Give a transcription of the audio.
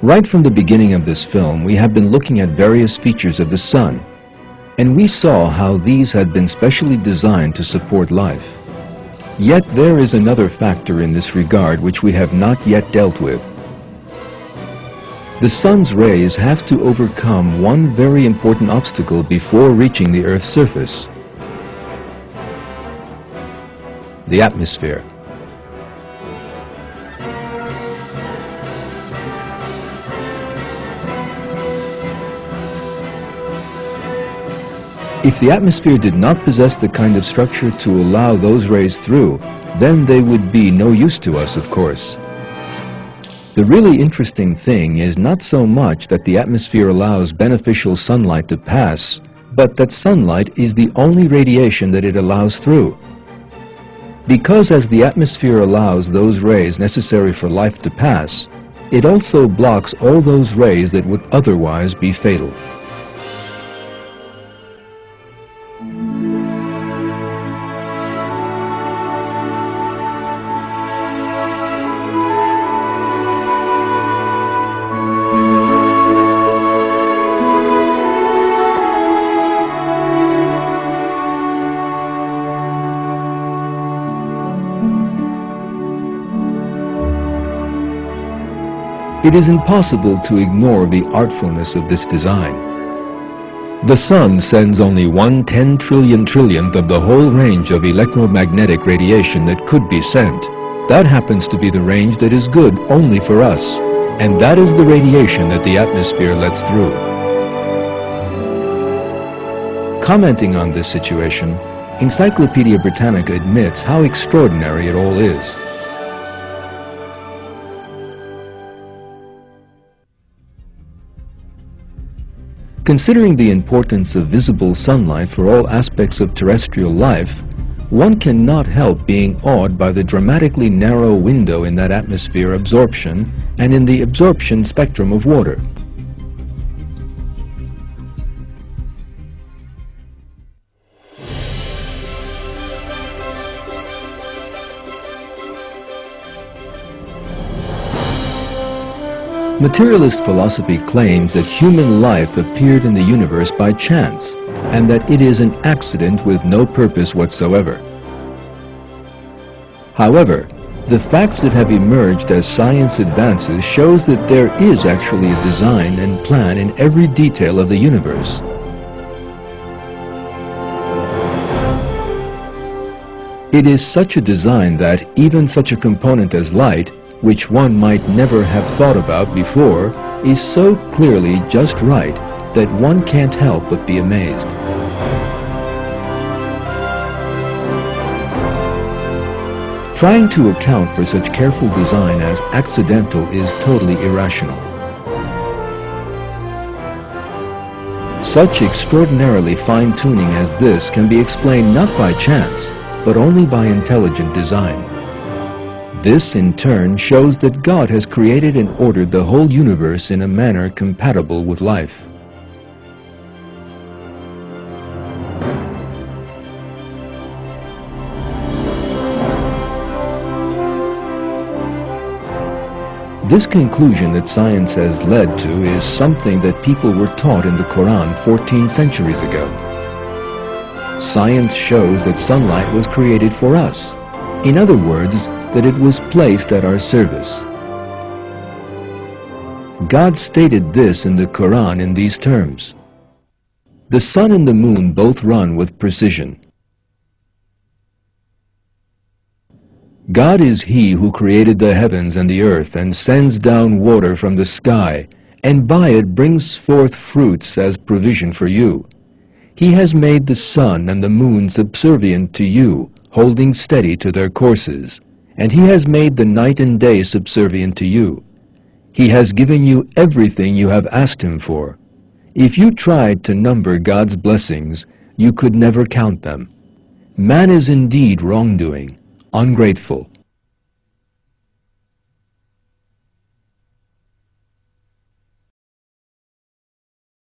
Right from the beginning of this film, we have been looking at various features of the sun, and we saw how these had been specially designed to support life. Yet there is another factor in this regard which we have not yet dealt with. The sun's rays have to overcome one very important obstacle before reaching the Earth's surface: the atmosphere. If the atmosphere did not possess the kind of structure to allow those rays through, then they would be no use to us, of course. The really interesting thing is not so much that the atmosphere allows beneficial sunlight to pass, but that sunlight is the only radiation that it allows through. Because as the atmosphere allows those rays necessary for life to pass, it also blocks all those rays that would otherwise be fatal. It is impossible to ignore the artfulness of this design. The sun sends only 1/10 trillionth of the whole range of electromagnetic radiation that could be sent. That happens to be the range that is good only for us, and that is the radiation that the atmosphere lets through. Commenting on this situation, Encyclopedia Britannica admits how extraordinary it all is. Considering the importance of visible sunlight for all aspects of terrestrial life, one cannot help being awed by the dramatically narrow window in that atmosphere absorption and in the absorption spectrum of water. Materialist philosophy claims that human life appeared in the universe by chance, and that it is an accident with no purpose whatsoever. However, the facts that have emerged as science advances shows that there is actually a design and plan in every detail of the universe. It is such a design that even such a component as light, which one might never have thought about before, is so clearly just right that one can't help but be amazed. Trying to account for such careful design as accidental is totally irrational. Such extraordinarily fine-tuning as this can be explained not by chance, but only by intelligent design. This, in turn, shows that God has created and ordered the whole universe in a manner compatible with life. This conclusion that science has led to is something that people were taught in the Quran 14 centuries ago. Science shows that sunlight was created for us. In other words, that it was placed at our service. God stated this in the Quran in these terms: "The sun and the moon both run with precision." God is He who created the heavens and the earth and sends down water from the sky, and by it brings forth fruits as provision for you. He has made the sun and the moon subservient to you, holding steady to their courses, and He has made the night and day subservient to you. He has given you everything you have asked Him for. If you tried to number God's blessings, you could never count them. Man is indeed wrongdoing, ungrateful,